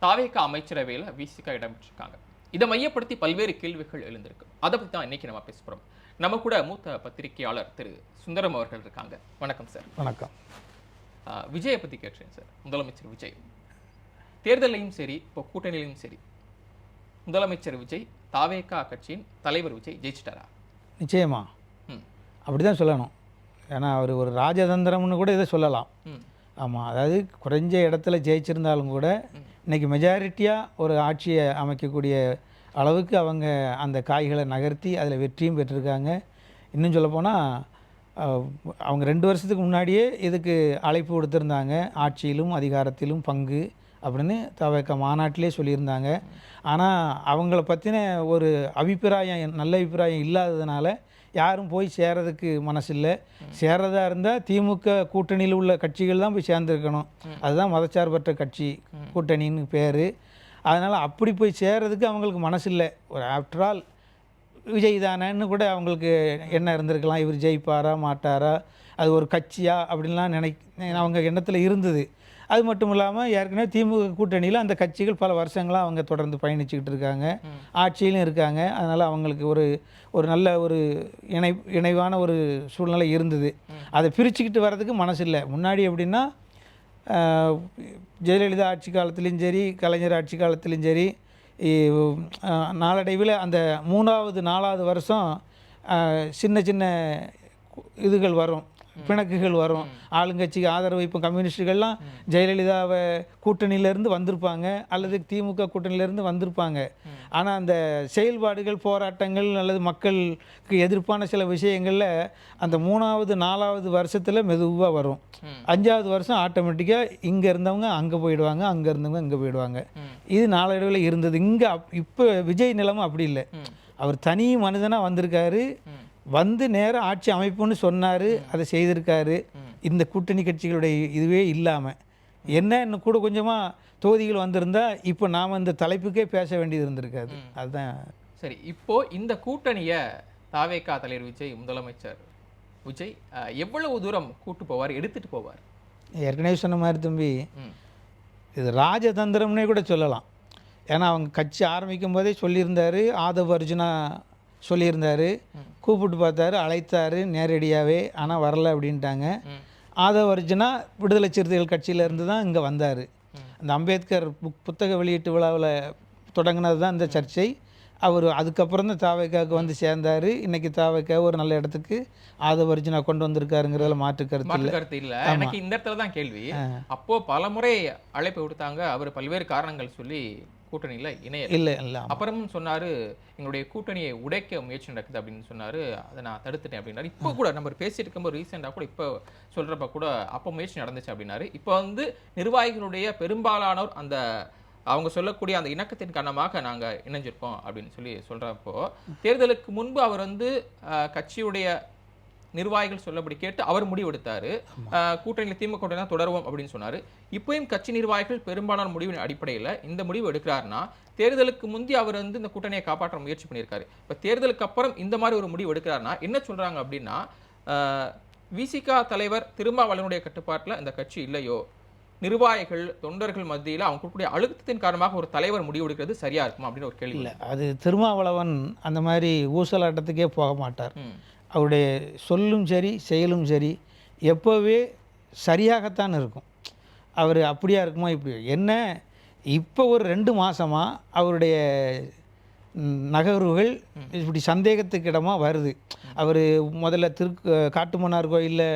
தாவேக அமைச்சரவையில் விசிகா இடம்பெற்றிருக்காங்க. இதை மையப்படுத்தி பல்வேறு கேள்விகள் எழுந்திருக்கு. அதை பற்றி தான் இன்னைக்கு நம்ம பேச போகிறோம். நம்ம கூட மூத்த பத்திரிகையாளர் திரு சுந்தரம் அவர்கள் இருக்காங்க. வணக்கம் சார். வணக்கம். விஜயை பற்றி கேட்கிறேன் சார். முதலமைச்சர் விஜய் தேர்தலையும் சரி, இப்போ கூட்டணியிலையும் சரி, முதலமைச்சர் விஜய் தாவேகா கட்சியின் தலைவர் விஜய் ஜெயிச்சிட்டாரா? நிச்சயமா அப்படி தான் சொல்லணும். ஏன்னா அவர் ஒரு ராஜதந்திரம்னு கூட இதை சொல்லலாம். ஆமாம், அதாவது குறைஞ்ச இடத்துல ஜெயிச்சிருந்தாலும் கூட இன்றைக்கி மெஜாரிட்டியாக ஒரு ஆட்சியை அமைக்கக்கூடிய அளவுக்கு அவங்க அந்த காய்களை நகர்த்தி அதில் வெற்றியும் பெற்றிருக்காங்க. இன்னும் சொல்லப்போனால் அவங்க 2 வருஷத்துக்கு முன்னாடியே இதுக்கு அழைப்பு கொடுத்துருந்தாங்க, ஆட்சியிலும் அதிகாரத்திலும் பங்கு அப்படின்னு தவக மாநாட்டிலே சொல்லியிருந்தாங்க. ஆனால் அவங்கள பற்றின ஒரு அபிப்பிராயம், நல்ல அபிப்பிராயம் இல்லாததுனால யாரும் போய் சேரதுக்கு மனசில்லை. சேரதாக இருந்தால் திமுக கூட்டணியில் உள்ள கட்சிகள் தான் போய் சேர்ந்துருக்கணும். அதுதான் மதச்சார்பற்ற கட்சி கூட்டணின்னு பேர். அதனால் அப்படி போய் சேர்றதுக்கு அவங்களுக்கு மனசில்லை. ஒரு ஆஃப்டர் ஆல் விஜய் தானேன்னு கூட அவங்களுக்கு என்ன இருந்திருக்கலாம், இவர் ஜெயிப்பாரா மாட்டாரா, அது ஒரு கட்சியா அப்படின்லாம் அவங்க எண்ணத்தில் இருந்தது. அது மட்டும் இல்லாமல் ஏற்கனவே திமுக கூட்டணியில் அந்த கட்சிகள் பல வருஷங்களாக அவங்க தொடர்ந்து பயணிச்சுக்கிட்டு இருக்காங்க, ஆட்சியிலும் இருக்காங்க. அதனால் அவங்களுக்கு ஒரு நல்ல ஒரு இணைவான ஒரு சூழ்நிலை இருந்தது. அதை பிரிச்சுக்கிட்டு வர்றதுக்கு மனசு இல்லை. முன்னாடி எப்படின்னா ஜெயலலிதா ஆட்சி காலத்துலேயும் சரி, கலைஞர் ஆட்சி காலத்துலேயும் சரி, நாளடைவில் அந்த 3வது 4வது வருஷம் சின்ன சின்ன இதுகள் வரும், பிணக்குகள் வரும். ஆளுங்கட்சிக்கு ஆதரவு இப்போ கம்யூனிஸ்டுகள்லாம் ஜெயலலிதாவை கூட்டணியிலேருந்து வந்திருப்பாங்க அல்லது திமுக கூட்டணியிலேருந்து வந்திருப்பாங்க. ஆனால் அந்த செயல்பாடுகள், போராட்டங்கள் அல்லது மக்களுக்கு எதிர்ப்பான சில விஷயங்களில் அந்த 3வது 4வது வருஷத்தில் மெதுவாக வரும். 5வது வருஷம் ஆட்டோமேட்டிக்காக இங்கே இருந்தவங்க அங்கே போயிடுவாங்க, அங்கே இருந்தவங்க இங்கே போயிடுவாங்க. இது நாளடைவில் இருந்தது. இங்கே இப்போ விஜய் நிலைமை அப்படி இல்லை. அவர் தனி மனிதனாக வந்திருக்காரு, வந்து நேரம் ஆட்சி அமைப்புன்னு சொன்னார், அதை செய்திருக்காரு. இந்த கூட்டணி கட்சிகளுடைய இதுவே இல்லாமல் இன்னும் கூட கொஞ்சமாக தொகுதிகள் வந்திருந்தா இப்போ நாம் இந்த தலைப்புக்கே பேச வேண்டியது இருந்திருக்காது. அதுதான் சரி. இப்போது இந்த கூட்டணியை தாவேகா தலைவர் விஜய், முதலமைச்சர் விஜய் எவ்வளவு தூரம் கூட்டு போவார், எடுத்துகிட்டு போவார்? ஏற்கனவே சொன்ன மாதிரி தம்பி, இது ராஜதந்திரம்னே கூட சொல்லலாம். ஏன்னா அவங்க கட்சி ஆரம்பிக்கும் போதே சொல்லியிருந்தார், ஆதவ் அர்ஜுனா சொல்லியிருந்தார், கூப்பிட்டு பார்த்தாரு, அழைத்தார் நேரடியாகவே, ஆனால் வரல அப்படின்ட்டாங்க. ஆதவ் அர்ஜுனா விடுதலை சிறுத்தைகள் கட்சியிலேருந்து தான் இங்கே வந்தார். அந்த அம்பேத்கர் புத்தக வெளியீட்டு விழாவில் தொடங்கினது தான் இந்த சர்ச்சை. அவர் அதுக்கப்புறம் தான் தாவேக்காவுக்கு வந்து சேர்ந்தார். இன்றைக்கி தாவேக்கா ஒரு நல்ல இடத்துக்கு ஆதவ் அர்ஜுனா கொண்டு வந்திருக்காருங்கிறதுல மாற்று கருத்து இல்லை. எனக்கு இந்த இடத்துல தான் கேள்வி. அப்போது பலமுறை அழைப்பு விடுத்தாங்க, அவர் பல்வேறு காரணங்கள் சொல்லி கூட்டணியில் இல்லை. அப்புறமும் சொன்னார், எங்களுடைய கூட்டணியை உடைக்க முயற்சி நடக்குது அப்படின்னு சொன்னார், அதை நான் தடுத்துட்டேன் அப்படின்னாரு. இப்போ கூட நம்ம பேசிட்டு இருக்கும்போது ரீசெண்டாக கூட இப்போ சொல்கிறப்ப கூட அப்போ முயற்சி நடந்துச்சு அப்படின்னாரு. இப்போ வந்து நிர்வாகிகளுடைய பெரும்பாலானோர் அந்த அவங்க சொல்லக்கூடிய அந்த இணக்கத்தின் காரணமாக நாங்கள் இணைஞ்சிருக்கோம் அப்படின்னு சொல்லி சொல்கிறப்போ, தேர்தலுக்கு முன்பு அவர் வந்து கட்சியுடைய நிர்வாகிகள் சொல்லபடி கேட்டு அவர் முடிவெடுத்தார், கூட்டணியில் திமுக கூட்டணி தான் தொடருவோம் அப்படின்னு சொன்னார். இப்போயும் கட்சி நிர்வாகிகள் பெரும்பாலான முடிவின் அடிப்படையில் இந்த முடிவு எடுக்கிறாருன்னா, தேர்தலுக்கு முந்தி அவர் வந்து இந்த கூட்டணியை காப்பாற்ற முயற்சி பண்ணியிருக்காரு. இப்போ தேர்தலுக்கு அப்புறம் இந்த மாதிரி ஒரு முடிவு எடுக்கிறாருன்னா என்ன சொல்கிறாங்க அப்படின்னா, விசிகா தலைவர் திருமாவளவனுடைய கட்டுப்பாட்டில் இந்த கட்சி இல்லையோ, நிர்வாகிகள் தொண்டர்கள் மத்தியில் அவங்க கொடுக்கக்கூடிய அழுத்தத்தின் காரணமாக ஒரு தலைவர் முடிவு எடுக்கிறது சரியா இருக்குமா அப்படின்னு ஒரு கேள்வி. இல்லை, அது திருமாவளவன் அந்த மாதிரி ஊசலாட்டத்துக்கே போக மாட்டார். அவருடைய சொல்லும் சரி செயலும் சரி எப்போவே சரியாகத்தான் இருக்கும். அவர் அப்படியா இருக்குமா இப்படி என்ன இப்போ ஒரு 2 மாதமாக அவருடைய நகர்வுகள் இப்படி சந்தேகத்துக்கு இடமாக வருது. அவர் முதல்ல காட்டுமன்னார் கோயிலில்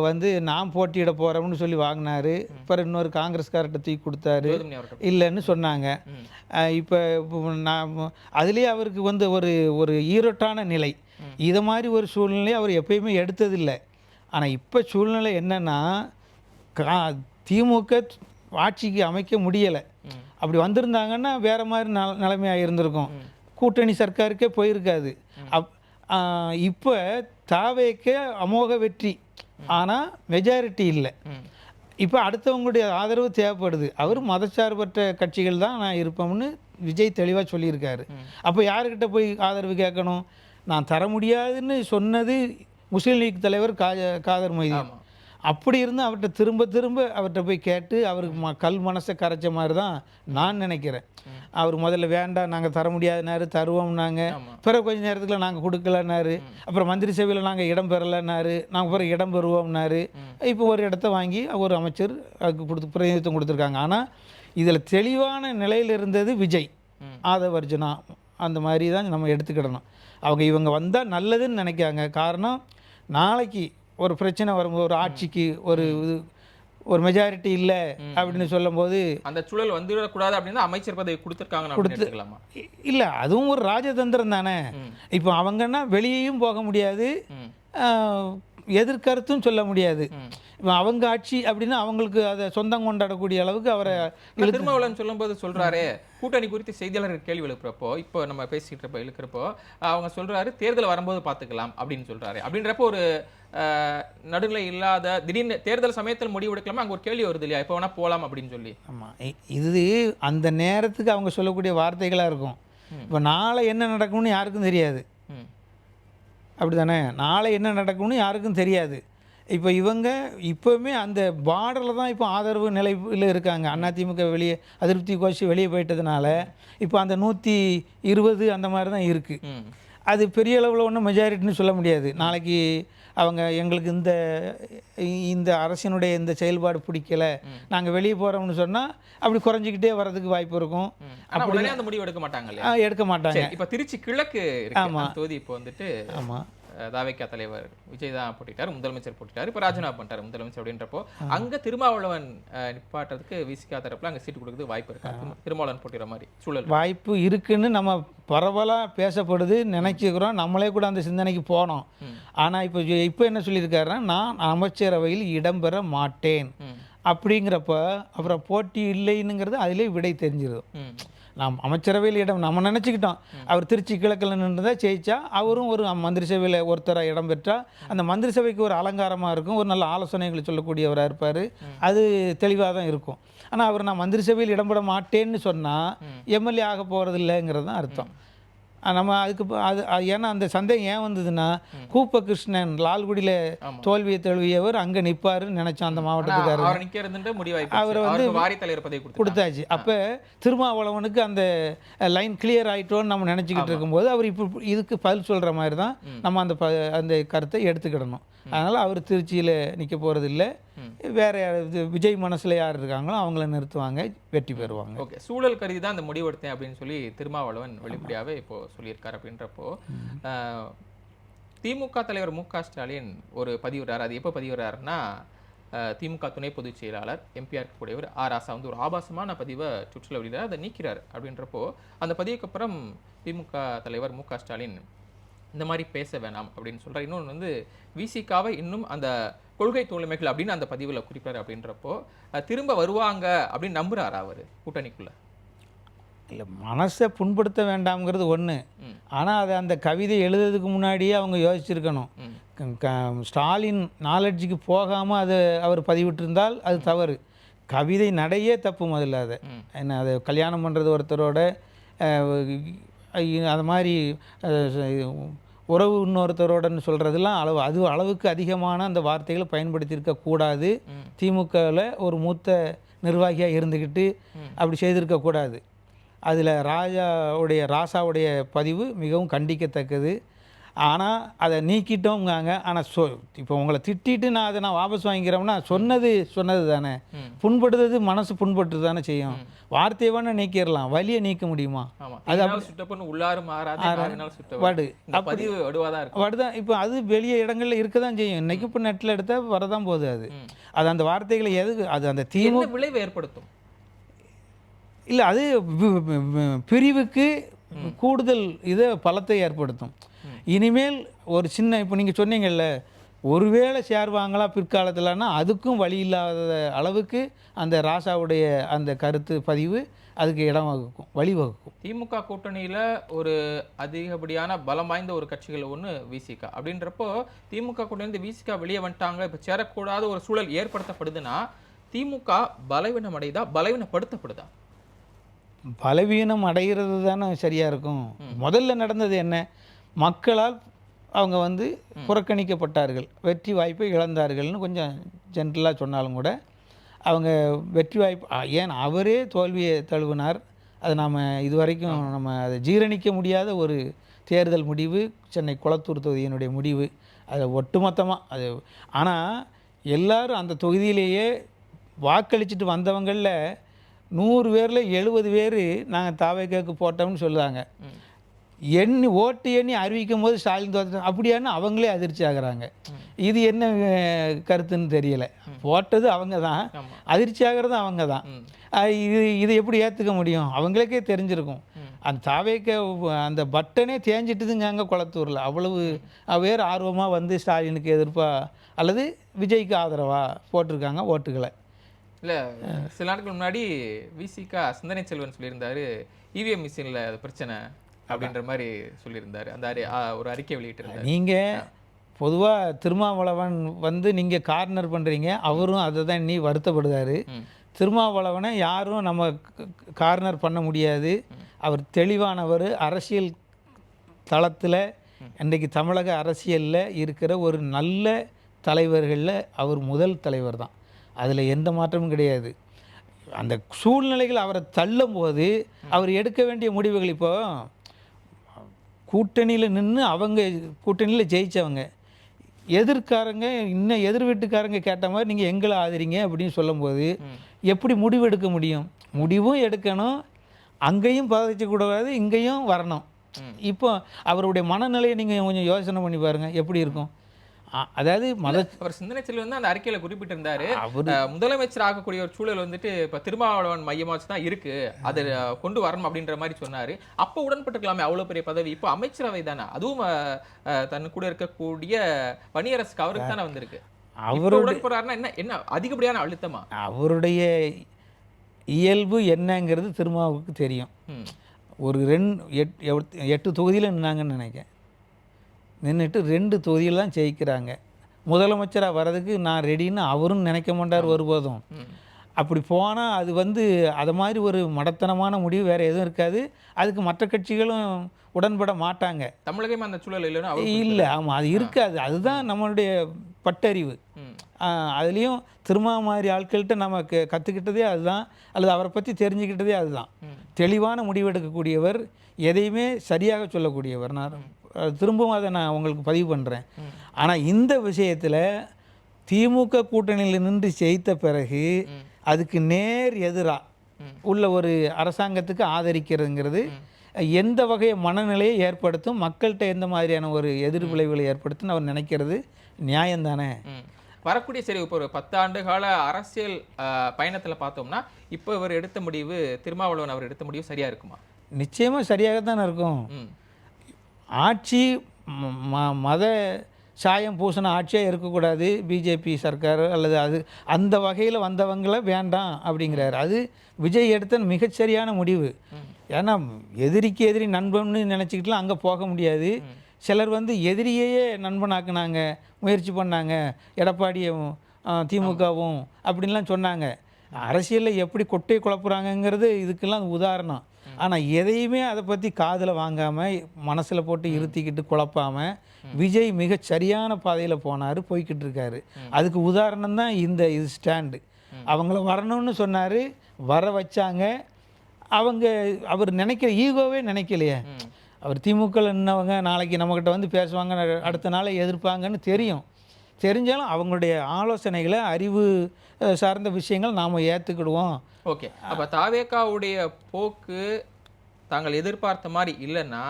வந்து நான் போட்டியிட போகிறோம்னு சொல்லி வாங்கினார். அப்புறம் இன்னொரு காங்கிரஸ்கார்ட்ட தூக்கி கொடுத்தாரு, இல்லைன்னு சொன்னாங்க. இப்போ நான் அதுலேயே அவருக்கு வந்து ஒரு ஈரோட்டான நிலை. இதை மாதிரி ஒரு சூழ்நிலையை அவர் எப்பயுமே எடுத்ததில்லை. ஆனால் இப்போ சூழ்நிலை என்னென்னா, திமுக ஆட்சிக்கு அமைக்க முடியலை. அப்படி வந்திருந்தாங்கன்னா வேறு மாதிரி நிலைமையாக இருந்திருக்கும், கூட்டணி சர்க்காருக்கே போயிருக்காது. இப்போ தாவேக்க அமோக வெற்றி, ஆனால் மெஜாரிட்டி இல்லை. இப்போ அடுத்தவங்களுடைய ஆதரவு தேவைப்படுது. அவர் மதச்சார்பற்ற கட்சிகள் தான் நான் இருப்போம்னு விஜய் தெளிவாக சொல்லியிருக்காரு. அப்போ யாருக்கிட்ட போய் ஆதரவு கேட்கணும்? நான் தர முடியாதுன்னு சொன்னது முஸ்லீம் லீக் தலைவர் காதர் மொய்தீன். அப்படி இருந்து அவர்கிட்ட திரும்ப திரும்ப அவர்கிட்ட போய் கேட்டு அவருக்கு கல் மனசை கரைச்ச மாதிரி தான் நான் நினைக்கிறேன். அவர் முதல்ல வேண்டாம், நாங்கள் தர முடியாதுனாரு, தருவோம்னாங்க. பிறகு கொஞ்சம் நேரத்துக்குள்ள நாங்கள் கொடுக்கலன்னாரு. அப்புறம் மந்திரி சபையில் நாங்கள் இடம் பெறலைன்னாரு, நாங்கள் பிறகு இடம் பெறுவோம்னாரு. இப்போ ஒரு இடத்த வாங்கி ஒரு அமைச்சர் அதுக்கு பிரதிநிதித்துவம் கொடுத்துருக்காங்க. ஆனால் இதில் தெளிவான நிலையில் இருந்தது விஜய், ஆதவர்ஜுனா, அந்த மாதிரி தான் நம்ம எடுத்துக்கிடணும். இவங்க வந்தால் நல்லதுன்னு நினைக்காங்க. காரணம், நாளைக்கு ஒரு பிரச்சனை வரும்போது, ஒரு ஆட்சிக்கு ஒரு மெஜாரிட்டி இல்லை அப்படின்னு சொல்லும்போது அந்த சூழல் வந்துடக்கூடாது அப்படின்னு அமைச்சர் பதவி கொடுத்துருக்காங்க. இல்லை, அதுவும் ஒரு ராஜதந்திரம் தானே. இப்போ அவங்கன்னா வெளியேயும் போக முடியாது, எதிர்கருத்தும் சொல்ல முடியாது. இப்போ அவங்க ஆட்சி அப்படின்னா அவங்களுக்கு அதை சொந்தம் கொண்டாடக்கூடிய அளவுக்கு அவரை திருமாவளவன் சொல்லும்போது சொல்றாரு, கூட்டணி குறித்து செய்தியாளர்கள் கேள்வி எழுப்புறப்போ, இப்போ நம்ம பேசிட்டு இழுக்கிறப்போ அவங்க சொல்றாரு தேர்தல் வரும்போது பார்த்துக்கலாம் அப்படின்னு சொல்றாரு. அப்படின்றப்போ ஒரு நடுநிலை இல்லாத திடீர்னு தேர்தல் சமயத்தில் முடிவு எடுக்கலாமா, அங்கே ஒரு கேள்வி வருது இல்லையா, இப்போ வேணா போகலாம் அப்படின்னு சொல்லி. ஆமாம், இது அந்த நேரத்துக்கு அவங்க சொல்லக்கூடிய வார்த்தைகளாக இருக்கும். இப்போ நாளை என்ன நடக்கும்னு யாருக்கும் தெரியாது. அப்படி தானே, நாளை என்ன நடக்கும்னு யாருக்கும் தெரியாது. இப்போ இவங்க இப்போவுமே அந்த பார்டரில் தான் இப்போ ஆதரவு நிலையில் இருக்காங்க. அதிமுக வெளியே அதிருப்தி கோஷி வெளியே போயிட்டதுனால இப்போ அந்த 120 அந்த மாதிரி தான் இருக்குது. அது பெரிய அளவில் ஒன்றும் மெஜாரிட்டின்னு சொல்ல முடியாது. நாளைக்கு அவங்க எங்களுக்கு இந்த அரசினுடைய இந்த செயல்பாடு பிடிக்கலை, நாங்கள் வெளியே போகிறோம்னு சொன்னால் அப்படி குறைஞ்சிக்கிட்டே வர்றதுக்கு வாய்ப்பு இருக்கும். அப்படி அந்த முடிவு எடுக்க மாட்டாங்க. எடுக்க மாட்டாங்க. இப்போ திருச்சி கிழக்கு தொகுதி இப்போ வந்துட்டு ஆமாம் தாவேக்கா தலைவர் விஜய் தான் போட்டிட்டார், முதலமைச்சர் போட்டிட்டார், இப்போ ராஜினாமா பண்ணிட்டார் முதலமைச்சர். அப்படின்றப்போ அங்கே திருமாவளவன் நிப்பாட்டுறதுக்கு விசிகா தரப்புல அங்கே சீட்டு கொடுக்குறது வாய்ப்பு இருக்கு. திருமாவளவன் போட்டிற மாதிரி சூழல் வாய்ப்பு இருக்குன்னு நம்ம பரவலாக பேசப்படுது, நினைச்சுக்கிறோம். நம்மளே கூட அந்த சிந்தனைக்கு போனோம். ஆனால் இப்போ என்ன சொல்லியிருக்காருன்னா, நான் அமைச்சரவையில் இடம்பெற மாட்டேன் அப்படிங்கிறப்ப அப்புறம் போட்டி இல்லைன்னுங்கிறது அதிலே விடை தெரிஞ்சிடும். நாம் அமைச்சரவையில் நம்ம நினச்சிக்கிட்டோம் அவர் திருச்சி கிழக்கில் நின்றுதான் ஜெயிச்சா அவரும் ஒரு மந்திரி சபையில் ஒருத்தராக இடம் பெற்றால் அந்த மந்திரி சபைக்கு ஒரு அலங்காரமாக இருக்கும், ஒரு நல்ல ஆலோசனைகளை சொல்லக்கூடியவராக இருப்பார், அது தெளிவாக தான் இருக்கும். ஆனால் அவர் நான் மந்திரி சபையில் இடம்பெற மாட்டேன்னு சொன்னால் எம்எல்ஏ ஆக போகிறது இல்லைங்கிறது தான் அர்த்தம். நம்ம அதுக்கு ஏன்னா அந்த சந்தேகம் ஏன் வந்ததுன்னா, கூப்ப கிருஷ்ணன் லால்குடியில் தோல்வியை தழுவியவர் அங்கே நிற்பாருன்னு நினைச்சோம் அந்த மாவட்டத்துக்காரர். அவரை வந்து கொடுத்தாச்சு. அப்போ திருமாவளவனுக்கு அந்த லைன் கிளியர் ஆகிட்டோன்னு நம்ம நினச்சிக்கிட்டு இருக்கும்போது அவர் இப்போ இதுக்கு பதில் சொல்கிற மாதிரி தான் நம்ம அந்த கருத்தை எடுத்துக்கிடணும். அதனால் அவர் திருச்சியில் நிற்க போகிறது இல்லை, வேற விஜய் மனசில் யார் இருக்காங்களோ அவங்கள நிறுத்துவாங்க, வெற்றி பெறுவாங்க. ஓகே, சூழல் கருதி தான் அந்த முடிவெடுத்தேன் அப்படின்னு சொல்லி திருமாவளவன் வெளிப்படையாகவே இப்போ சொல்லியிருக்காரு. அப்படின்றப்போ திமுக தலைவர் மு.க.ஸ்டாலின் ஒரு பதிவிடுறாரு. அது எப்போ பதிவிடுறாருன்னா, திமுக துணை பொதுச் செயலாளர் எம்பிஆர் இருக்கக்கூடியவர் ராசா வந்து ஒரு ஆபாசமான பதிவை சுற்றுலா வெளியிடார், அதை நீக்கிறார். அப்படின்றப்போ அந்த பதிவுக்கு அப்புறம் திமுக தலைவர் மு.க.ஸ்டாலின் இந்த மாதிரி பேச வேணாம் அப்படின்னு சொல்கிறார். இன்னொன்று வந்து விசிகாவை இன்னும் அந்த கொள்கை தோழமைகள் அப்படின்னு அந்த பதிவில் குறிப்பார். அப்படின்றப்போ திரும்ப வருவாங்க அப்படின்னு நம்புறாரு அவர் கூட்டணிக்குள்ள. இல்லை, மனசை புண்படுத்த வேண்டாம்ங்கிறது ஒன்று. ஆனால் அதை அந்த கவிதை எழுதுறதுக்கு முன்னாடியே அவங்க யோசிச்சிருக்கணும். ஸ்டாலின் நாலெட்ஜுக்கு போகாமல் அதை அவர் பதிவிட்டிருந்தால் அது தவறு. கவிதை நடையே தப்பு முதல்ல. அதை என்ன, அதை கல்யாணம் பண்ணுறது ஒருத்தரோட அது மாதிரி உறவு இன்னொருத்தரோடன்னு சொல்கிறதுலாம் அளவுக்கு அதிகமான அந்த வார்த்தைகளை பயன்படுத்தியிருக்கக்கூடாது. திமுகவில் ஒரு மூத்த நிர்வாகியாக இருந்துக்கிட்டு அப்படி செய்திருக்கக்கூடாது. அதில் ராசாவுடைய பதிவு மிகவும் கண்டிக்கத்தக்கது. ஆனால் அதை நீக்கிட்டோங்காங்க. ஆனால் இப்போ உங்களை திட்டிட்டு நான் அதை வாபஸ் வாங்கிக்கிறோம்னா சொன்னது தானே, புண்படுறது மனசு புண்பட்டு தானே செய்யும். வார்த்தையை வேணா நீக்கிடலாம், வலியை நீக்க முடியுமா? வடுதான். இப்போ அது வெளியே இடங்கள்ல இருக்க தான் செய்யும். இன்னைக்கு இப்போ நெட்டில் எடுத்தால் வரதான் போகுது. அது அந்த வார்த்தைகளை எதுக்கு அது அந்த தீவிர விளைவு ஏற்படுத்தும் இல்லை, அது பிரிவுக்கு கூடுதல் பலத்தை ஏற்படுத்தும். இனிமேல் ஒரு சின்ன இப்போ நீங்கள் சொன்னீங்கல்ல, ஒருவேளை சேர்வாங்களா பிற்காலத்தில்னா அதுக்கும் வழி இல்லாத அளவுக்கு அந்த ராசாவுடைய அந்த கருத்து பதிவு அதுக்கு இடம் வகுக்கும், வழிவகுக்கும். திமுக கூட்டணியில் ஒரு அதிகப்படியான பலம் வாய்ந்த ஒரு கட்சிகள் ஒன்று விசிகா. அப்படின்றப்போ திமுக கூட்டணி விசிகா வெளியே வந்துட்டாங்க, இப்போ சேரக்கூடாத ஒரு சூழல் ஏற்படுத்தப்படுதுன்னா திமுக பலவீனம் அடையுதா, பலவீனப்படுத்தப்படுதா? பலவீனம் அடைகிறது தானே சரியாக இருக்கும். முதல்ல நடந்தது என்ன, மக்களால் அவங்க புறக்கணிக்கப்பட்டார்கள், வெற்றி வாய்ப்பை இழந்தார்கள்னு கொஞ்சம் ஜென்ரலாக சொன்னாலும் கூட அவங்க வெற்றி வாய்ப்பு ஏன் அவரே தோல்வியை தழுவினார். அது நாம் இதுவரைக்கும் நம்ம அதை ஜீரணிக்க முடியாத ஒரு தேர்தல் முடிவு, சென்னை குளத்தூர் தொகுதியினுடைய முடிவு. அது ஒட்டுமொத்தமாக அது. ஆனால் எல்லாரும் அந்த தொகுதியிலேயே வாக்களிச்சுட்டு வந்தவங்களில் 100 பேரில் 70 பேர் நாங்கள் தாவேக்காவுக்கு போட்டோம்னு சொல்லுவாங்க. ஓட்டு எண்ணி அறிவிக்கும் போது ஸ்டாலின் தோற்று அப்படியான்னு அவங்களே அதிர்ச்சி ஆகுறாங்க. இது என்ன கருத்துன்னு தெரியலை. போட்டது அவங்க தான், அதிர்ச்சி ஆகிறது அவங்க தான். இது எப்படி ஏற்றுக்க முடியும்? அவங்களுக்கே தெரிஞ்சிருக்கும். அந்த தாவேக்க அந்த பட்டனே தேஞ்சிட்டுதுங்க அங்கே குளத்தூரில். அவ்வளவு வேறு ஆர்வமாக வந்து ஸ்டாலினுக்கு எதிர்ப்பாக அல்லது விஜய்க்கு ஆதரவாக போட்டிருக்காங்க ஓட்டுகளை. இல்லை, சில நாட்கள் முன்னாடி விசிகா சிந்தனை செல்வன் சொல்லியிருந்தாரு இவிஎம் மிஷினில் பிரச்சனை அப்படின்ற மாதிரி சொல்லியிருந்தாரு. அந்த ஒரு அறிக்கை வெளியிட்டிருந்தாரு. நீங்கள் பொதுவாக திருமாவளவன் வந்து நீங்கள் கார்னர் பண்ணுறீங்க, அவரும் அதை தான் நீ வருத்தப்படுதார். திருமாவளவனை யாரும் நம்ம கார்னர் பண்ண முடியாது. அவர் தெளிவானவர். அரசியல் தளத்தில் இன்றைக்கு தமிழக அரசியலில் இருக்கிற ஒரு நல்ல தலைவர்களில் அவர் முதல் தலைவர் தான். அதில் எந்த மாற்றமும் கிடையாது. அந்த சூழ்நிலைகள் அவரை தள்ளும் போது அவர் எடுக்க வேண்டிய முடிவுகள், இப்போ கூட்டணியில் நின்று அவங்க கூட்டணியில் ஜெயித்தவங்க எதிர்க்காரங்க இன்னும் எதிர் வீட்டுக்காரங்க கேட்ட மாதிரி நீங்கள் எங்களை ஆதரிங்க அப்படின்னு சொல்லும்போது எப்படி முடிவு எடுக்க முடியும்? முடிவும் எடுக்கணும், அங்கேயும் பாதிக்கக்கூடாது, இங்கேயும் வரணும். இப்போ அவருடைய மனநிலையை நீங்கள் கொஞ்சம் யோசனை பண்ணி பாருங்கள் எப்படி இருக்கும். அதாவது அவர் சிந்தனை செல்வன் வந்து அந்த அறிக்கையில குறிப்பிட்டிருந்தாரு, முதலமைச்சர் ஆகக்கூடிய ஒரு சூழல் வந்துட்டு இப்ப திருமாவளவன் மையமா வச்சுதான் இருக்கு, அதை கொண்டு வரணும் அப்படின்ற மாதிரி சொன்னாரு. அப்ப உடன்பட்டுக்கலாமே, அவ்வளவு பெரிய பதவி. இப்போ அமைச்சரவை தானே, அதுவும் தன் கூட இருக்கக்கூடிய வன்னியரசுக்கு அவருக்கு தானே வந்திருக்கு. அவர் உடன்படுறாருன்னா என்ன என்ன அதிகப்படியான அழுத்தமா? அவருடைய இயல்பு என்னங்கிறது திருமாவுக்கு தெரியும். ஒரு 8 தொகுதியில் நின்னாங்கன்னு நினைக்கிறேன். நின்றுட்டு 2 தொகுதியில் தான் ஜெயிக்கிறாங்க. முதலமைச்சராக வர்றதுக்கு நான் ரெடின்னு அவரும் நினைக்க மாட்டார் ஒருபோதும். அப்படி போனால் அது வந்து அதை மாதிரி ஒரு மடத்தனமான முடிவு வேறு எதுவும் இருக்காது. அதுக்கு மற்ற கட்சிகளும் உடன்பட மாட்டாங்க. தமிழகமே அந்த சூழல் இல்லைன்னா இல்லை. ஆமாம், அது இருக்காது. அதுதான் நம்மளுடைய பட்டறிவு. அதுலேயும் திருமா மாதிரி ஆட்கள்கிட்ட நம்ம கற்றுக்கிட்டதே அதுதான், அல்லது அவரை பற்றி தெரிஞ்சுக்கிட்டதே அதுதான். தெளிவான முடிவெடுக்கக்கூடியவர், எதையுமே சரியாக சொல்லக்கூடியவர். நான் திரும்பவும் அதை நான் உங்களுக்கு பதிவு பண்ணுறேன். ஆனால் இந்த விஷயத்தில் திமுக கூட்டணியில் நின்று ஜெயித்த பிறகு அதுக்கு நேர் எதிராக உள்ள ஒரு அரசாங்கத்துக்கு ஆதரிக்கிறதுங்கிறது எந்த வகை மனநிலையை ஏற்படுத்தும், மக்கள்கிட்ட எந்த மாதிரியான ஒரு எதிர் விளைவுகளை ஏற்படுத்துன்னு அவர் நினைக்கிறது நியாயம்தானே. வரக்கூடிய சரி, இப்போ ஒரு 10 ஆண்டு கால அரசியல் பயணத்தில் பார்த்தோம்னா இப்போ இவர் எடுத்த முடிவு, திருமாவளவன் அவர் எடுத்த முடிவு சரியாக இருக்குமா? நிச்சயமாக சரியாகத்தானே இருக்கும். ஆட்சி மத சாயம் பூசின ஆட்சியாக இருக்கக்கூடாது பிஜேபி சர்க்கார், அல்லது அது அந்த வகையில் வந்தவங்கள வேண்டாம் அப்படிங்கிறாரு. அது விஜய் எடுத்த மிகச்சரியான முடிவு. ஏன்னா எதிரிக்கு எதிரி நண்பன்னு நினச்சிக்கிட்டுலாம் அங்கே போக முடியாது. சிலர் வந்து எதிரியையே நண்பனாக்குனாங்க, முயற்சி பண்ணாங்க, எடப்பாடியும் திமுகவும் அப்படின்லாம் சொன்னாங்க. அரசியலில் எப்படி கொட்டை குழப்புறாங்கங்கிறது இதுக்கெல்லாம் உதாரணம். ஆனால் எதையுமே அதை பற்றி காதில் வாங்காமல் மனசில் போட்டு இருத்திக்கிட்டு குழப்பாமல் விஜய் மிக சரியான பாதையில் போனார், போய்கிட்டு இருக்காரு. அதுக்கு உதாரணம் தான் இது ஸ்டாண்டு. அவங்கள வரணும்னு சொன்னார், வர வச்சாங்க. அவர் நினைக்கிற ஈகோவே நினைக்கலையே. அவர் திமுகவில் நின்னவங்க நாளைக்கு நம்மக்கிட்ட வந்து பேசுவாங்க, அடுத்த நாளை எதிர்ப்பாங்கன்னு தெரிஞ்சாலும் அவங்களுடைய ஆலோசனைகளை, அறிவு சார்ந்த விஷயங்கள் நாம் ஏற்றுக்கிடுவோம். ஓகே, அப்போ தாவேக்காவுடைய போக்கு தாங்கள் எதிர்பார்த்த மாதிரி இல்லைன்னா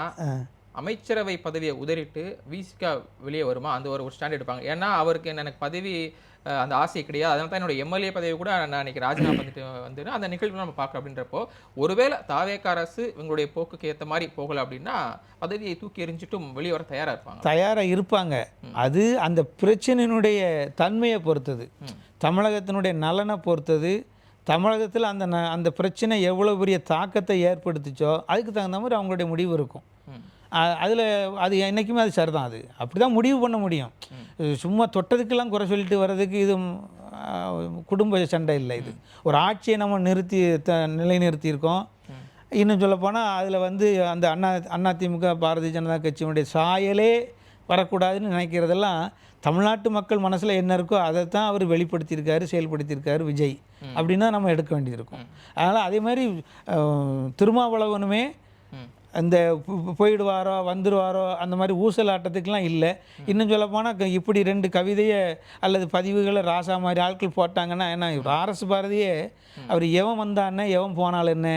அமைச்சரவை பதவியை உதறிட்டு விசிகா வெளியே வருமா? அந்த ஒரு ஸ்டாண்ட் எடுப்பாங்க. ஏன்னா அவருக்கு எனக்கு பதவி அந்த ஆசை கிடையாது, அதனால தான் என்னோட எம்எல்ஏ பதவி கூட நான் இன்னைக்கு ராஜினாமா பண்ணிட்டு வந்து அந்த நிகழ்வு நம்ம பார்க்குறோம். அப்படின்றப்போ ஒருவேளை தாவேக்கா அரசு இவங்களுடைய போக்குக்கு ஏற்ற மாதிரி போகலை அப்படின்னா பதவியை தூக்கி எறிஞ்சிட்டும் வெளியே வர தயாராக இருப்பாங்க. அது அந்த பிரச்சனையினுடைய தன்மையை பொறுத்தது, தமிழகத்தினுடைய நலனை பொறுத்தது. தமிழகத்தில் அந்த பிரச்சனை எவ்வளோ பெரிய தாக்கத்தை ஏற்படுத்திச்சோ அதுக்கு தகுந்த மாதிரி அவங்களுடைய முடிவு இருக்கும். அது என்றைக்குமே அது சரிதான். அது அப்படி தான் முடிவு பண்ண முடியும். சும்மா தொட்டதுக்கெல்லாம் குறை சொல்லிட்டு வர்றதுக்கு இது குடும்ப சண்டை இல்லை. இது ஒரு ஆட்சியை நம்ம நிலைநிறுத்தியிருக்கோம். இன்னும் சொல்லப்போனால் அதில் வந்து அந்த அதிமுக பாரதிய ஜனதா கட்சியினுடைய சாயலே வரக்கூடாதுன்னு நினைக்கிறதெல்லாம் தமிழ்நாட்டு மக்கள் மனசில் என்ன இருக்கோ அதை தான் அவர் வெளிப்படுத்தியிருக்காரு, செயல்படுத்தியிருக்காரு விஜய் அப்படின்னா நம்ம எடுக்க வேண்டியது இருக்கும். அதனால் அதே மாதிரி திருமாவளவனுமே அந்த போயிடுவாரோ வந்துடுவாரோ அந்த மாதிரி ஊசலாட்டத்துக்கெலாம் இல்லை. இன்னும் சொல்லப்போனால் இப்படி 2 கவிதையை அல்லது பதிவுகளை ராசா மாதிரி ஆட்கள் போட்டாங்கன்னா, ஏன்னா ஆர்எஸ் பாரதியே அவர் எவன் வந்தானே எவன் போனால் என்ன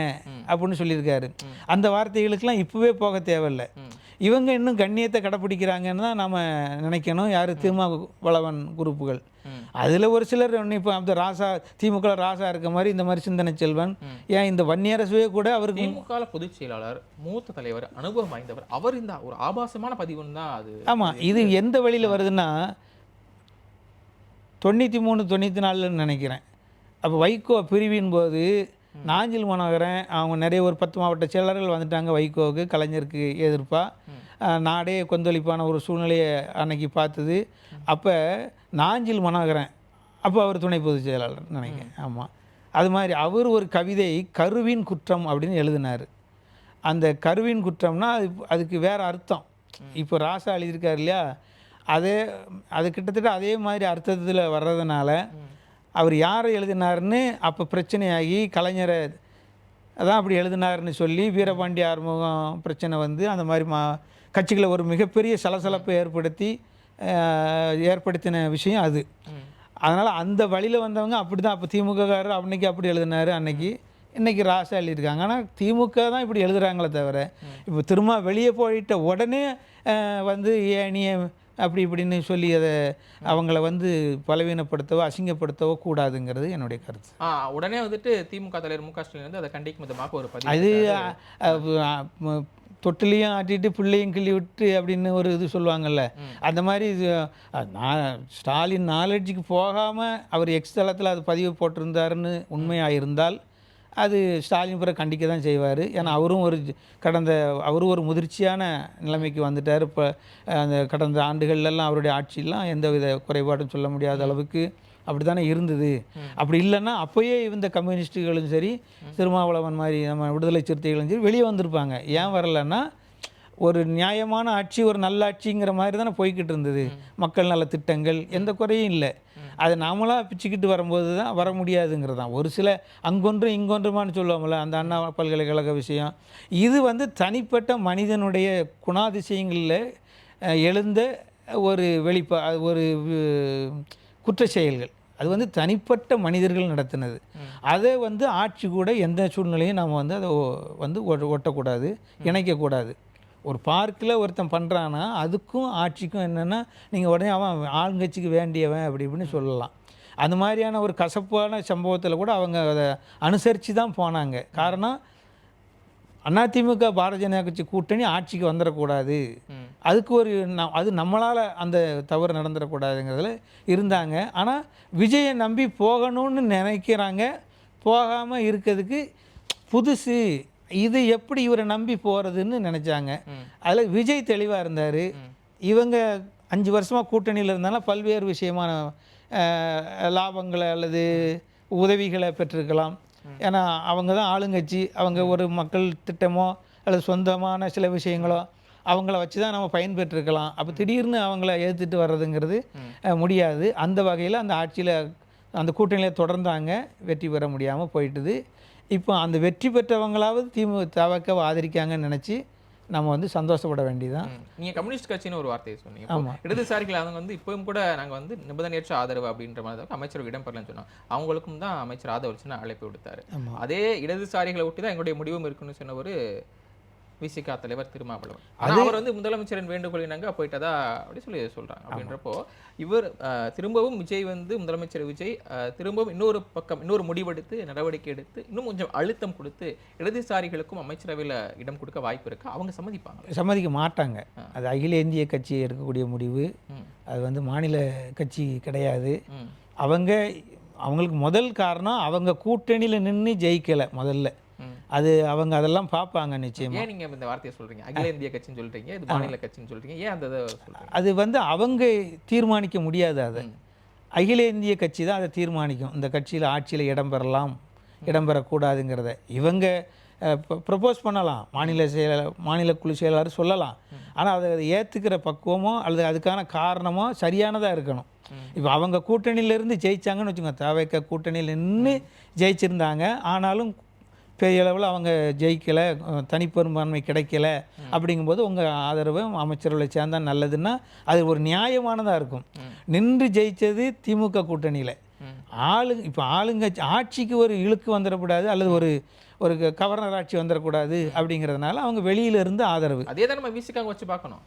அப்படின்னு சொல்லியிருக்காரு. அந்த வார்த்தைகளுக்கெல்லாம் இப்போவே போக தேவையில்லை. இவங்க இன்னும் கண்ணியத்தை கடைப்பிடிக்கிறாங்கன்னு தான் நம்ம நினைக்கணும். யார் திருமாவளவன் குரூப்புகள். அதில் ஒரு சிலர் இப்போ அந்த ராசா திமுக ராசா இருக்க மாதிரி இந்த மாதிரி சிந்தனை செல்வன், ஏன் இந்த வன்னியரசுவே கூட அவருக்கு திமுக பொதுச் செயலாளர் மூத்த தலைவர் அனுபவம் வாய்ந்தவர் அவர் இந்த ஒரு ஆபாசமான பதிவுன்னு தான் அது. ஆமாம், இது எந்த வழியில் வருதுன்னா 93 94ன்னு நினைக்கிறேன். அப்போ வைகோ பிரிவின் போது நாஞ்சில் மனோகரன் அவங்க நிறைய ஒரு 10 மாவட்ட செயலாளர்கள் வந்துட்டாங்க வைகோவுக்கு, கலைஞருக்கு எதிர்ப்பாக. நாடே கொந்தளிப்பான ஒரு சூழ்நிலையை அன்னைக்கு பார்த்தது. அப்போ நாஞ்சில் மனோகரன் அப்போ அவர் துணை பொதுச் செயலாளர் நினைக்கிறேன். ஆமாம், அது மாதிரி அவர் ஒரு கவிதை கருவின் குற்றம் அப்படின்னு எழுதினார். அந்த கருவின் குற்றம்னா அதுக்கு வேறு அர்த்தம். இப்போ ராசா எழுதியிருக்காரு இல்லையா, அது கிட்டத்தட்ட அதே மாதிரி அர்த்தத்தில் வர்றதுனால அவர் யாரை எழுதினார்னு அப்போ பிரச்சனையாகி கலைஞரை அதான் அப்படி எழுதினார்னு சொல்லி வீரபாண்டிய ஆறுமுகம் பிரச்சனை வந்து அந்த மாதிரி கட்சிகளை ஒரு மிகப்பெரிய சலசலப்பை ஏற்படுத்தின விஷயம் அது. அதனால் அந்த வழியில் வந்தவங்க அப்படி தான். அப்போ திமுககாரர் அன்னைக்கு அப்படி எழுதினார், இன்றைக்கி ராசா எழுதியிருக்காங்க. ஆனால் திமுக தான் இப்படி எழுதுகிறாங்களே தவிர இப்போ திரும்ப வெளியே போயிட்ட உடனே வந்து ஏனிய அப்படி இப்படின்னு சொல்லி அதை அவங்கள வந்து பலவீனப்படுத்தவோ அசிங்கப்படுத்தவோ கூடாதுங்கிறது என்னுடைய கருத்து. உடனே வந்துட்டு திமுக தலைவர் மு க ஸ்டாலின் வந்து அதை கண்டிக்கும் விதமாக ஒரு பதிவு. அது தொட்டிலையும் ஆட்டிட்டு பிள்ளையும் கிள்ளி விட்டு அப்படின்னு ஒரு இது சொல்லுவாங்கள்ல, அந்த மாதிரி ஸ்டாலின் நாலேஜுக்கு போகாமல் அவர் எக்ஸ் தளத்தில் அது பதிவு போட்டிருந்தாருன்னு உண்மையாக இருந்தால் அது ஸ்டாலின் பிற கண்டிக்க தான் செய்வார். ஏன்னா அவரும் ஒரு முதிர்ச்சியான நிலைமைக்கு வந்துட்டார். இப்போ அந்த கடந்த ஆண்டுகள்லாம் அவருடைய ஆட்சியெல்லாம் எந்த வித குறைபாடும் சொல்ல முடியாத அளவுக்கு அப்படி தானே இருந்தது. அப்படி இல்லைன்னா அப்போயே இந்த கம்யூனிஸ்ட்டுகளும் சரி திருமாவளவன் மாதிரி நம்ம விடுதலை சிறுத்தைகளும் சரி வெளியே வந்திருப்பாங்க. ஏன் வரலைன்னா ஒரு நியாயமான ஆட்சி, ஒரு நல்ல ஆட்சிங்கிற மாதிரி தானே போய்கிட்டு இருந்தது. மக்கள் நல திட்டங்கள் எந்த குறையும் இல்லை. அதை நாமளாக பிச்சுக்கிட்டு வரும்போது தான் வர முடியாதுங்கிறது தான். ஒரு சில அங்கொன்றும் இங்கொன்றுமான்னு சொல்லுவோம்ல, அந்த அண்ணா பல்கலைக்கழக விஷயம், இது வந்து தனிப்பட்ட மனிதனுடைய குணாதிசயங்களில் எழுந்த ஒரு ஒரு குற்ற செயல்கள். அது வந்து தனிப்பட்ட மனிதர்கள் நடத்தினது. அதை வந்து ஆட்சி கூட எந்த சூழ்நிலையும் நாம் வந்து அதை வந்து ஒட்டக்கூடாது, இணைக்கக்கூடாது. ஒரு பார்க்கில் ஒருத்தன் பண்ணுறான்னா அதுக்கும் ஆட்சிக்கும் என்னென்னா நீங்கள் உடனே அவன் ஆளுங்கட்சிக்கு வேண்டியவன் அப்படி இப்படின்னு சொல்லலாம். அந்த மாதிரியான ஒரு கசப்பான சம்பவத்தில் கூட அவங்க அதை அனுசரித்து தான் போனாங்க. காரணம் அதிமுக பாரதிய ஜனதா கட்சி கூட்டணி ஆட்சிக்கு வந்துடக்கூடாது, அதுக்கு அது நம்மளால் அந்த தவறு நடந்துடக்கூடாதுங்கிறதுல இருந்தாங்க. ஆனால் விஜயை நம்பி போகணும்னு நினைக்கிறாங்க, போகாமல் இருக்கிறதுக்கு புதுசு இது எப்படி இவரை நம்பி போகிறதுன்னு நினச்சாங்க. அதில் விஜய் தெளிவாக இருந்தார். இவங்க 5 வருஷமாக கூட்டணியில் இருந்தாலும் பல்வேறு விஷயமான லாபங்களை அல்லது உதவிகளை பெற்றிருக்கலாம். ஏன்னா அவங்க தான் ஆளுங்கட்சி, அவங்க ஒரு மக்கள் திட்டமோ அல்லது சொந்தமான சில விஷயங்களோ அவங்கள வச்சு தான் நம்ம பயன்பெற்றிருக்கலாம். அப்போ திடீர்னு அவங்கள எதிர்த்துட்டு வர்றதுங்கிறது முடியாது. அந்த வகையில் அந்த ஆட்சியில் அந்த கூட்டணியில் தொடர்ந்தாங்க, வெற்றி பெற முடியாமல் போயிட்டுது. இப்போ அந்த வெற்றி பெற்றவங்களாவது தவக்க ஆதரிக்காங்கன்னு நினச்சி நம்ம வந்து சந்தோஷப்பட வேண்டியதான். நீங்கள் கம்யூனிஸ்ட் கட்சின்னு ஒரு வார்த்தையை சொன்னீங்க. ஆமாம், இடதுசாரிகள் அவங்க வந்து இப்பவும் கூட நாங்கள் வந்து நிபந்தனையற்ற ஆதரவு அப்படின்ற மாதிரி அமைச்சர் இடம் பெறலன்னு சொன்னோம். அவங்களுக்கும் தான் அமைச்சர் ஆதரவு அழைப்பு விடுத்தார். அதே இடதுசாரிகளை விட்டு தான் எங்களுடைய முடிவும் இருக்குன்னு சொன்ன ஒரு விசிகா தலைவர் திருமாவளவன். அவர் வந்து முதலமைச்சரின் வேண்டுகோளினாங்க போயிட்டதா அப்படி சொல்றாங்க. அப்படின்றப்போ இவர் திரும்பவும் விஜய் வந்து முதலமைச்சர் விஜய் திரும்பவும் இன்னொரு முடிவெடுத்து நடவடிக்கை எடுத்து இன்னும் கொஞ்சம் அழுத்தம் கொடுத்து இடதுசாரிகளுக்கும் அமைச்சரவையில் இடம் கொடுக்க வாய்ப்பு இருக்கு. அவங்க சம்மதிக்க மாட்டாங்க. அது அகில இந்திய கட்சி எடுக்கக்கூடிய முடிவு, அது வந்து மாநில கட்சி கிடையாது. அவங்களுக்கு முதல் காரணம் அவங்க கூட்டணியில் நின்று ஜெயிக்கலை முதல்ல. அது அவங்க அதெல்லாம் பார்ப்பாங்க நிச்சயமாக. ஏன் நீங்கள் இந்த வார்த்தையை சொல்கிறீங்க? அகில இந்திய கட்சின்னு சொல்கிறீங்க, இது மாநில கட்சின்னு சொல்கிறீங்க, ஏன் அந்த அது வந்து அவங்க தீர்மானிக்க முடியாது. அதை அகில இந்திய கட்சி தான் அதை தீர்மானிக்கும். இந்த கட்சியில் ஆட்சியில் இடம்பெறலாம் இடம்பெறக்கூடாதுங்கிறத. இவங்க ப்ரப்போஸ் பண்ணலாம், மாநில குழு செயலாளர் சொல்லலாம். ஆனால் அதை ஏற்றுக்கிற பக்குவமோ அல்லது அதுக்கான காரணமோ சரியானதாக இருக்கணும். இப்போ அவங்க கூட்டணியிலேருந்து ஜெயிச்சாங்கன்னு வச்சுக்கோங்க, தவிக கூட்டணியில் நின்று ஜெயிச்சிருந்தாங்க, ஆனாலும் பெரிய அளவில் அவங்க ஜெயிக்கலை, தனிப்பெரும்பான்மை கிடைக்கல அப்படிங்கும்போது உங்கள் ஆதரவு அமைச்சர்களை சேர்ந்தா நல்லதுன்னா அது ஒரு நியாயமானதாக இருக்கும். நின்று ஜெயித்தது திமுக கூட்டணியில் இப்போ ஆட்சிக்கு ஒரு இழுக்கு வந்துடக்கூடாது அல்லது ஒரு கவர்னர் ஆட்சி வந்துடக்கூடாது அப்படிங்கிறதுனால அவங்க வெளியிலேருந்து ஆதரவு. அதே தான் நம்ம விசிகாங்க வச்சு பார்க்கணும்.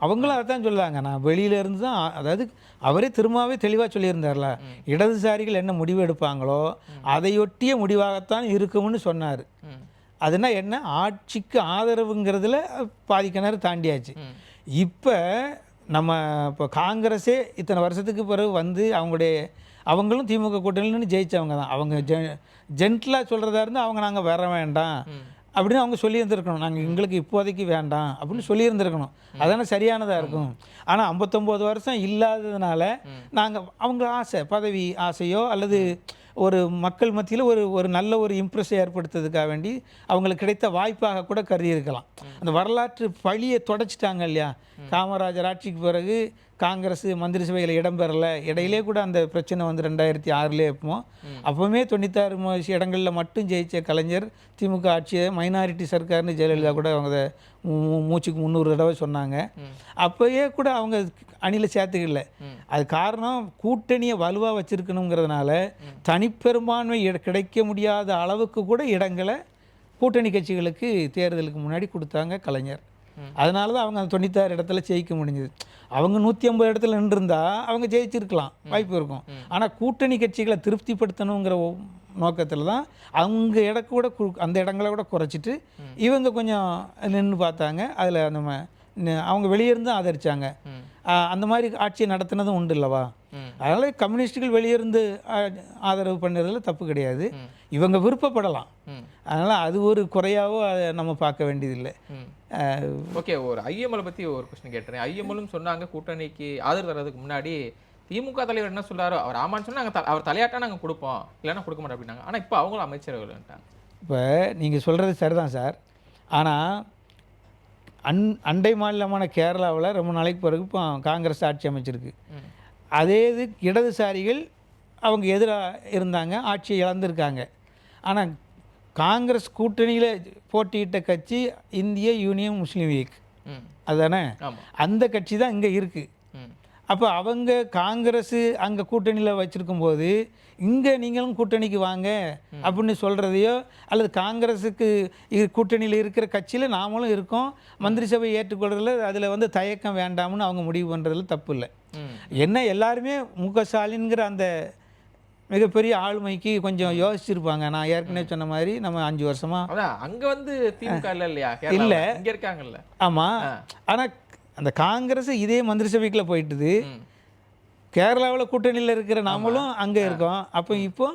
அவங்களும் அதை தான் சொல்லுவாங்க, நான் வெளியிலேருந்து தான், அதாவது அவரே திரும்பவே தெளிவாக சொல்லியிருந்தார்ல, இடதுசாரிகள் என்ன முடிவு எடுப்பாங்களோ அதையொட்டிய முடிவாகத்தான் இருக்கும்னு சொன்னார். அதுனா என்ன, ஆட்சிக்கு ஆதரவுங்கிறதுல பாதி கிணறு தாண்டியாச்சு. இப்போ காங்கிரஸே இத்தனை வருஷத்துக்கு பிறகு வந்து அவங்களும் திமுக கூட்டணின்னு ஜெயித்தவங்க தான். அவங்க ஜென்டலாக சொல்கிறதா இருந்தால் அவங்க நாங்கள் வர வேண்டாம் அப்படின்னு அவங்க சொல்லியிருந்துருக்கணும், நாங்கள் எங்களுக்கு இப்போதைக்கு வேண்டாம் அப்படின்னு சொல்லியிருந்துருக்கணும். அதானே சரியானதாக இருக்கும். ஆனால் 59 வருஷம் இல்லாததுனால அவங்க பதவி ஆசையோ அல்லது ஒரு மக்கள் மத்தியில் ஒரு நல்ல ஒரு இம்ப்ரெஸ் ஏற்படுத்துறதுக்காக வேண்டி அவங்களுக்கு கிடைத்த வாய்ப்பாக கூட கருதி இருக்கலாம். அந்த வரலாற்று பழியை தொடச்சிட்டாங்க இல்லையா. காமராஜர் ஆட்சிக்கு பிறகு காங்கிரஸ் மந்திரி சபையில் இடம்பெறலை, இடையிலே கூட அந்த பிரச்சனை வந்து 2006 அப்போவுமே 96 இடங்களில் மட்டும் ஜெயித்த கலைஞர் திமுக ஆட்சியை மைனாரிட்டி சர்க்கார்னு ஜெயலலிதா கூட அவங்க மூச்சுக்கு 300 தடவை சொன்னாங்க. அப்போயே கூட அவங்க அணியில் சேர்த்துக்கல. அது காரணம் கூட்டணியை வலுவாக வச்சுருக்கணுங்கிறதுனால தனிப்பெரும்பான்மை கிடைக்க முடியாத அளவுக்கு கூட இடங்களை கூட்டணி கட்சிகளுக்கு தேர்தலுக்கு முன்னாடி கொடுத்தாங்க கலைஞர். அதனால தான் அவங்க 96 இடத்துல ஜெயிக்க முடிஞ்சது. அவங்க 150 இடத்துல நின்றுருந்தா அவங்க ஜெயிச்சிருக்கலாம், வாய்ப்பு இருக்கும். ஆனால் கூட்டணி கட்சிகளை திருப்திப்படுத்தணுங்கிற நோக்கத்தில் தான் அவங்க கூட அந்த இடங்களை கூட குறைச்சிட்டு இவங்க கொஞ்சம் நின்று பார்த்தாங்க. அதில் அவங்க வெளியிருந்து ஆதரித்தாங்க. அந்த மாதிரி ஆட்சியை நடத்தினதும் உண்டு இல்லவா. அதனால் கம்யூனிஸ்டுகள் வெளியிருந்து ஆதரவு பண்ணுறதுல தப்பு கிடையாது, இவங்க விருப்பப்படலாம். அதனால் அது ஒரு குறையாவோ அதை நம்ம பார்க்க வேண்டியதில்லை. ஓகே, ஒரு ஐஎம்எல் பற்றி ஒரு கொஸ்டின் கேட்டுறேன். ஐஎம்எல்லும் சொன்னாங்க கூட்டணிக்கு ஆதரவு தர்றதுக்கு முன்னாடி திமுக தலைவர் என்ன சொல்கிறாரோ அவர் ஆமான்னு சொன்னால் அவர் தலையாட்டா நாங்கள் கொடுப்போம், இல்லைன்னா கொடுக்க மாட்டோம் அப்படின்னாங்க. ஆனால் இப்போ அவங்களும் அமைச்சர்கள்ட்டாங்க. இப்போ நீங்கள் சொல்கிறது சரிதான் சார். ஆனால் அண்டை மாநிலமான கேரளாவில் ரொம்ப நாளைக்கு பிறகு இப்போ காங்கிரஸ் ஆட்சி அமைச்சிருக்கு. அதே இது இடதுசாரிகள் அவங்க எதிராக இருந்தாங்க, ஆட்சியை இழந்திருக்காங்க. ஆனால் காங்கிரஸ் கூட்டணியில் போட்டியிட்ட கட்சி இந்திய யூனியன் முஸ்லீம் லீக், அதுதானே, அந்த கட்சி தான் இங்கே இருக்குது. அப்போ அவங்க காங்கிரஸ் அங்கே கூட்டணியில் வச்சுருக்கும்போது இங்கே நீங்களும் கூட்டணிக்கு வாங்க அப்படின்னு சொல்கிறதையோ அல்லது காங்கிரஸுக்கு கூட்டணியில் இருக்கிற கட்சியில் நாமளும் இருக்கோம், மந்திரி சபை ஏற்றுக்கொள்றதுல அதில் வந்து தயக்கம் வேண்டாம்னு அவங்க முடிவு பண்ணுறதுல தப்பு இல்லை. என்ன எல்லாருமே முக.ஸ்டாலின்ங்கிற அந்த மிகப்பெரிய ஆளுமைக்கு கொஞ்சம் யோசிச்சிருப்பாங்க. நான் ஏற்கனவே சொன்ன மாதிரி நம்ம 5 வருஷமா அங்கே வந்து திமுக இல்லையா, இல்லை இங்கே இருக்காங்கல்ல. ஆமாம், ஆனால் அந்த காங்கிரஸ் இதே மந்திரி சபைக்குள்ள போயிட்டுது, கேரளாவில் கூட்டணியில் இருக்கிற நாமளும் அங்கே இருக்கோம். அப்போ இப்போ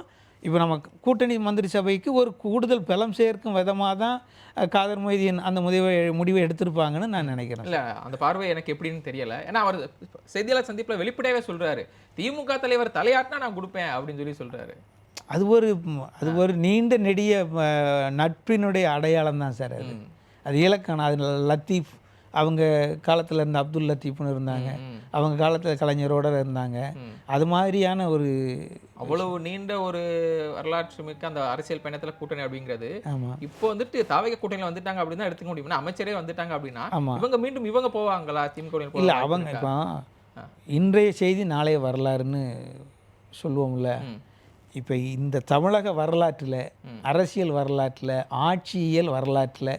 நம்ம கூட்டணி மந்திரி சபைக்கு ஒரு கூடுதல் பலம் சேர்க்கும் விதமாக தான் காதர் மொய்தீன் அந்த முடிவை எடுத்திருப்பாங்கன்னு நான் நினைக்கிறேன். இல்லை, அந்த பார்வை எனக்கு எப்படின்னு தெரியலை. ஏன்னா அவர் செய்தியாளர் சந்திப்பில் வெளிப்படையாகவே சொல்கிறாரு, திமுக தலைவர் தலையாட்டினா நான் கொடுப்பேன் அப்படின்னு சொல்லி சொல்கிறாரு. அது ஒரு நீண்ட நெடிய நட்பினுடைய அடையாளம் தான் சார். அது இலக்கணம். அது லத்தீஃப் அவங்க காலத்தில் இருந்த அப்துல் லத்தீஃப்னு இருந்தாங்க, அவங்க காலத்தில் கலைஞரோட இருந்தாங்க. அது மாதிரியான ஒரு அவ்வளவு நீண்ட ஒரு வரலாற்று மிக்க அந்த அரசியல் பயணத்தில் கூட்டணி அப்படிங்கிறது இப்போ வந்துட்டு தாவக கூட்டணியில் வந்துட்டாங்க அப்படின்னு தான் எடுத்துக்க முடியும். அமைச்சரே வந்துட்டாங்க அப்படின்னா இவங்க மீண்டும் இவங்க போவாங்களா திமுக? இல்லை, அவங்க இப்போ இன்றைய செய்தி நாளைய வரலாறுன்னு சொல்லுவோம்ல. இப்போ இந்த தமிழக வரலாற்றில், அரசியல் வரலாற்றில், ஆட்சியியல் வரலாற்றில்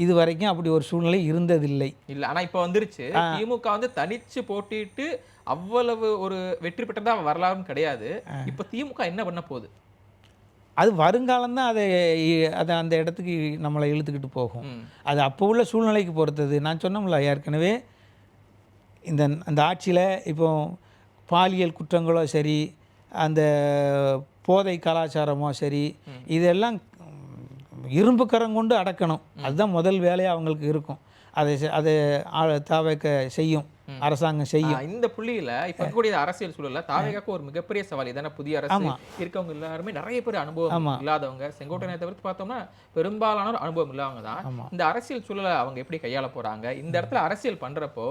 இது வரைக்கும் அப்படி ஒரு சூழ்நிலை இருந்ததில்லை. இல்லை, ஆனால் இப்போ வந்துருச்சு. திமுக வந்து தனிச்சு போட்டிட்டு அவ்வளவு ஒரு வெற்றி பெற்றதா வரலாறும் கிடையாது. இப்போ திமுக என்ன பண்ண போகுது? அது வருங்காலம்தான் அதை அந்த இடத்துக்கு நம்மளை இழுத்துக்கிட்டு போகும். அது அப்போ உள்ள சூழ்நிலைக்கு பொறுத்தது. நான் சொன்னோம்ல ஏற்கனவே, அந்த ஆட்சியில் இப்போ பாலியல் குற்றங்களோ சரி, அந்த போதை கலாச்சாரமோ சரி, இதெல்லாம் இரும்பு கரம் கொண்டு அடக்கணும். அதுதான் முதல் வேலையாக அவங்களுக்கு இருக்கும். அதை தவிர்க்க செய்யும். அரசாங்கம் செய்யும். இந்த புள்ளியில இப்ப இருக்கக்கூடிய அரசியல் சூழல்ல தாவேகாக்கு ஒரு மிகப்பெரிய சவால். இதான புதிய அரசு இருக்கவங்க எல்லாருமே நிறைய பேர் அனுபவம் இல்லாதவங்க. செங்கோட்டையனை தவிர்த்து பார்த்தோம்னா பெரும்பாலானோர் அனுபவம் இல்லாதவங்க தான். இந்த அரசியல் சூழலை அவங்க எப்படி கையாள போறாங்க? இந்த இடத்துல அரசியல் பண்றப்போ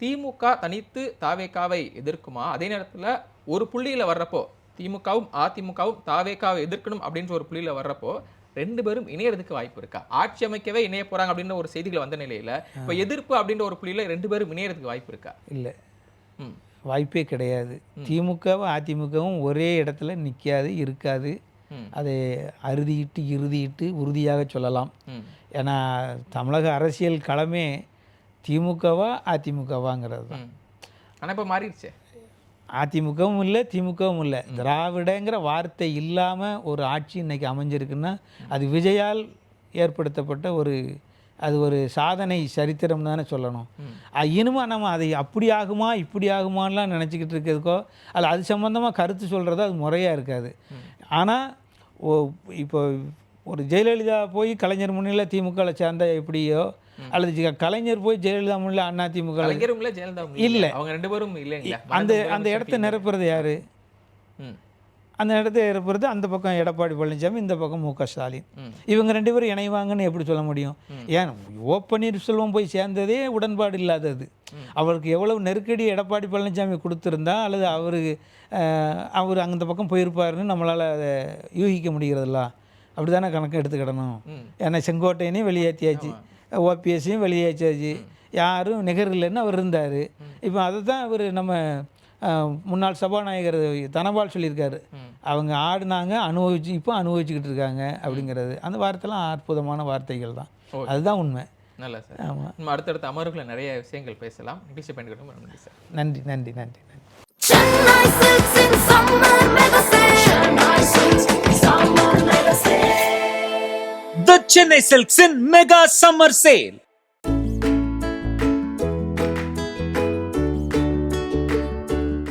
திமுக தனித்து தாவேகாவை எதிர்க்குமா? அதே நேரத்துல ஒரு புள்ளியில வர்றப்போ திமுகவும் அதிமுகவும் தாவேகாவை எதிர்க்கணும் அப்படின்ற ஒரு புள்ளியில வர்றப்போ 2 பேரும் இணையறதுக்கு வாய்ப்பு இருக்கா? ஆட்சி அமைக்கவே இணைய போறாங்க அப்படின்ற ஒரு செய்திகள் வந்த நிலையில இப்ப எதிர்ப்பு அப்படின்ற ஒரு புள்ளியில 2 பேரும் இணையறதுக்கு வாய்ப்பு இருக்கா? இல்ல, வாய்ப்பே கிடையாது. திமுகவும் அதிமுகவும் ஒரே இடத்துல நிற்காது, இருக்காது. அதை இறுதியிட்டு உறுதியாக சொல்லலாம். ஏன்னா தமிழக அரசியல் களமே திமுகவா அதிமுகவாங்கிறது தான். ஆனால் இப்போ மாறிடுச்சு. அதிமுகவும் இல்லை, திமுகவும் இல்லை. திராவிடங்கிற வார்த்தை இல்லாமல் ஒரு ஆட்சி இன்னைக்கு அமைஞ்சிருக்குன்னா அது விஜயால் ஏற்படுத்தப்பட்ட அது ஒரு சாதனை சரித்திரம் தானே சொல்லணும். இனிமே நம்ம அதை அப்படி ஆகுமா இப்படி ஆகுமான்லாம் நினச்சிக்கிட்டு இருக்கிறதுக்கோ அது சம்மந்தமாக கருத்து சொல்கிறதோ அது முறையாக இருக்காது. ஆனால் இப்போ ஒரு ஜெயலலிதா போய் கலைஞர் முன்னிலை திமுகவில் சேர்ந்த எப்படியோ, அல்லது கலைஞர் போய் ஜெயலலிதா முன்னிலை அண்ணா திமுக இல்லை, அவங்க 2 பேரும் இல்லைங்க. அந்த இடத்த நிரப்புறது யாரு? அந்த இடத்த நிரப்புறது அந்த பக்கம் எடப்பாடி பழனிசாமி, இந்த பக்கம் மு க ஸ்டாலின். இவங்க 2 பேரும் இணைவாங்கன்னு எப்படி சொல்ல முடியும்? ஏன் ஓ பன்னீர்செல்வம் போய் சேர்ந்ததே உடன்பாடு இல்லாதது. அவருக்கு எவ்வளவு நெருக்கடி எடப்பாடி பழனிசாமி கொடுத்துருந்தா அல்லது அவர் அந்த பக்கம் போயிருப்பாருன்னு நம்மளால் அதை யூகிக்க முடிகிறதில்ல. அப்படி தானே கணக்கு எடுத்துக்கிடணும். ஏன்னா செங்கோட்டையனையும் வெளியேற்றியாச்சு, ஓபிஎஸ்ஸையும் வெளியேற்றாச்சு, யாரும் நிகர் இல்லைன்னு அவர் இருந்தார். இப்போ அதை தான் இவர் நம்ம முன்னாள் சபாநாயகர் தனபால் சொல்லியிருக்காரு. அவங்க ஆடினாங்க, இப்போ அனுபவிச்சுக்கிட்டு இருக்காங்க அப்படிங்கிறது. அந்த வார்த்தைலாம் அற்புதமான வார்த்தைகள் தான். அதுதான் உண்மை. நல்லா சார். ஆமாம், நம்ம அடுத்தடுத்த அமர்வுகளை நிறைய விஷயங்கள் பேசலாம். நிகழ்ச்சி பண்ணிக்கிட்டோம். நன்றி சார். நன்றி நன்றி நன்றி நன்றி. The Chennai Silks in Mega Summer Sale.